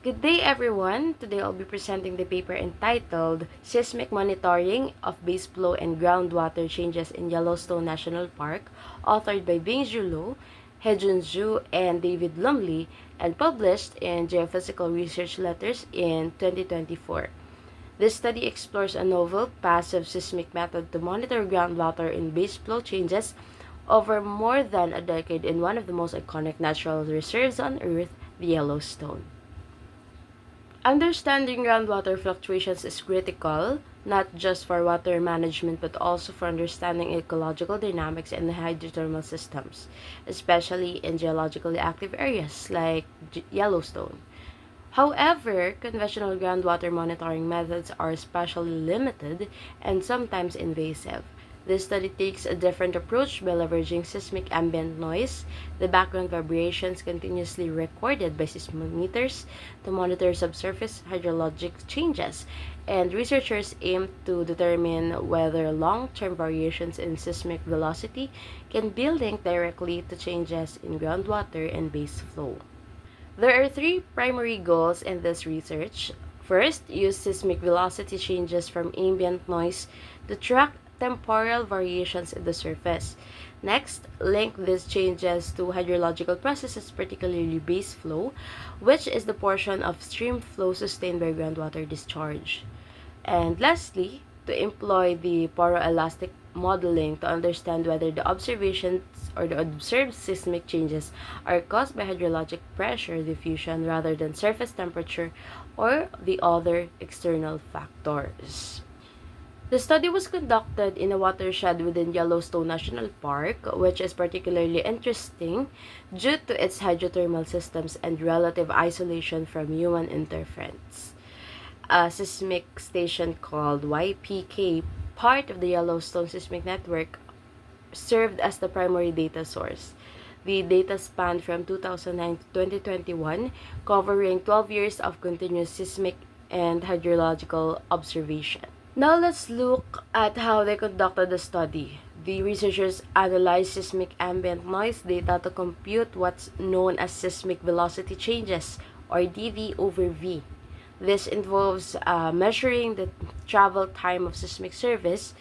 Good day, everyone. Today I'll be presenting the paper entitled Seismic Monitoring of Baseflow and Groundwater Changes in Yellowstone National Park, authored by Bing-Ju Lo, Hejun Zhu, and David Lumley, and published in Geophysical Research Letters in 2024. This study explores a novel, passive seismic method to monitor groundwater in baseflow changes over more than a decade in one of the most iconic natural reserves on Earth, the Yellowstone. Understanding groundwater fluctuations is critical, not just for water management but also for understanding ecological dynamics in hydrothermal systems, especially in geologically active areas like Yellowstone. However, conventional groundwater monitoring methods are especially limited and sometimes invasive. This study takes a different approach by leveraging seismic ambient noise, the background vibrations continuously recorded by seismometers, to monitor subsurface hydrologic changes, and researchers aim to determine whether long-term variations in seismic velocity can be linked directly to changes in groundwater and base flow. There are three primary goals in this research. First, use seismic velocity changes from ambient noise to track temporal variations in the surface. Next, link these changes to hydrological processes, particularly base flow, which is the portion of stream flow sustained by groundwater discharge. And lastly, to employ the poroelastic modeling to understand whether the observations or the observed seismic changes are caused by hydrologic pressure diffusion rather than surface temperature or the other external factors. The study was conducted in a watershed within Yellowstone National Park, which is particularly interesting due to its hydrothermal systems and relative isolation from human interference. A seismic station called YPK, part of the Yellowstone Seismic Network, served as the primary data source. The data spanned from 2009 to 2021, covering 12 years of continuous seismic and hydrological observation. Now let's look at how they conducted the study. The researchers analyzed seismic ambient noise data to compute what's known as seismic velocity changes, or dV over V. This involves measuring the travel time of seismic surface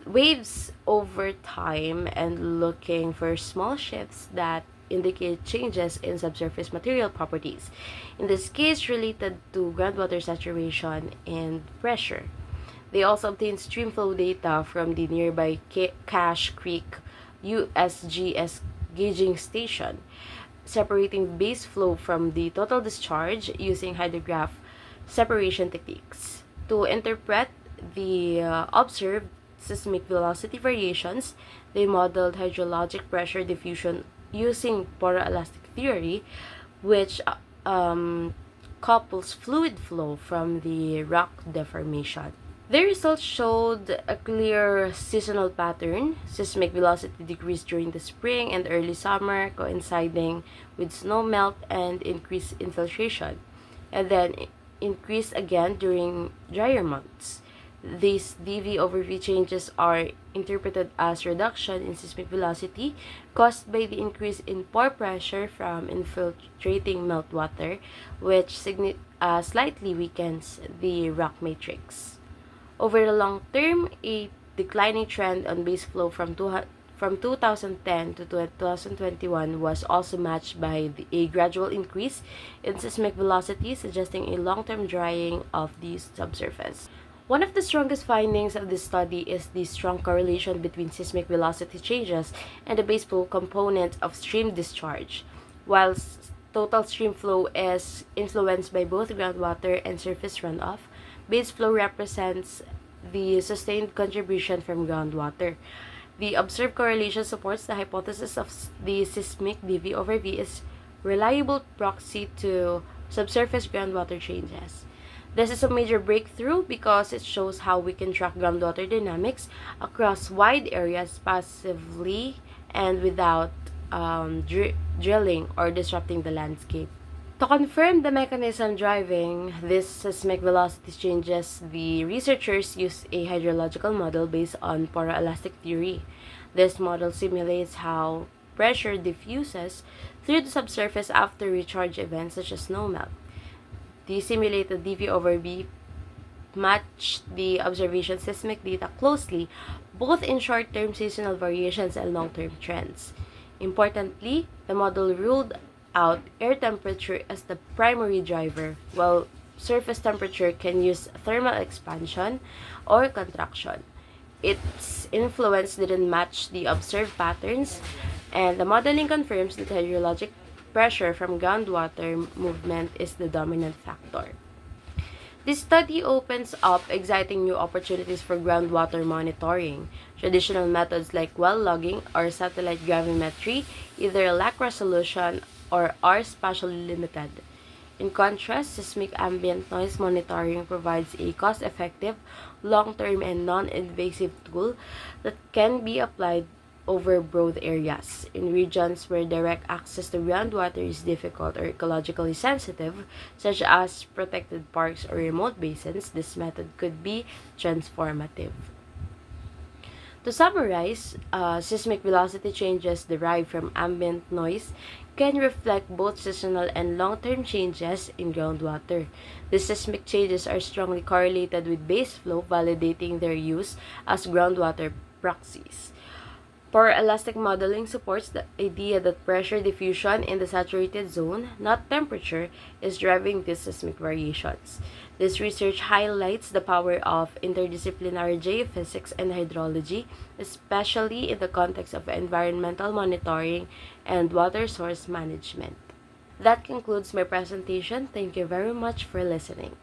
waves over time and looking for small shifts that indicate changes in subsurface material properties, in this case related to groundwater saturation and pressure. They also obtained streamflow data from the nearby Cache Creek USGS gauging station, separating base flow from the total discharge using hydrograph separation techniques. To interpret the observed seismic velocity variations, they modeled hydrologic pressure diffusion using poroelastic theory, which couples fluid flow from the rock deformation. The results showed a clear seasonal pattern. Seismic velocity decreased during the spring and early summer, coinciding with snowmelt and increased infiltration, and then increased again during drier months. These dV over V changes are interpreted as reduction in seismic velocity caused by the increase in pore pressure from infiltrating meltwater, which slightly weakens the rock matrix. Over the long term, a declining trend on base flow from 2010 to 2021 was also matched by a gradual increase in seismic velocity, suggesting a long-term drying of the subsurface. One of the strongest findings of this study is the strong correlation between seismic velocity changes and the base flow component of stream discharge. While total stream flow is influenced by both groundwater and surface runoff, base flow represents the sustained contribution from groundwater. The observed correlation supports the hypothesis of the seismic dV over V is reliable proxy to subsurface groundwater changes. This is a major breakthrough because it shows how we can track groundwater dynamics across wide areas passively and without drilling or disrupting the landscape. To confirm the mechanism driving this seismic velocity changes, the researchers used a hydrological model based on poroelastic theory. This model simulates how pressure diffuses through the subsurface after recharge events such as snowmelt. The simulated DV over B matched the observation seismic data closely, both in short-term seasonal variations and long-term trends. Importantly, the model ruled out air temperature as the primary driver, while surface temperature can use thermal expansion or contraction. Its influence didn't match the observed patterns, and the modeling confirms that hydrologic pressure from groundwater movement is the dominant factor. This study opens up exciting new opportunities for groundwater monitoring. Traditional methods like well logging or satellite gravimetry either lack resolution or are spatially limited. In contrast, seismic ambient noise monitoring provides a cost-effective, long-term, and non-invasive tool that can be applied over broad areas. In regions where direct access to groundwater is difficult or ecologically sensitive, such as protected parks or remote basins, this method could be transformative. To summarize, seismic velocity changes derived from ambient noise can reflect both seasonal and long-term changes in groundwater. The seismic changes are strongly correlated with baseflow, validating their use as groundwater proxies. Power elastic modeling supports the idea that pressure diffusion in the saturated zone, not temperature, is driving these seismic variations. This research highlights the power of interdisciplinary geophysics and hydrology, especially in the context of environmental monitoring and water source management. That concludes my presentation. Thank you very much for listening.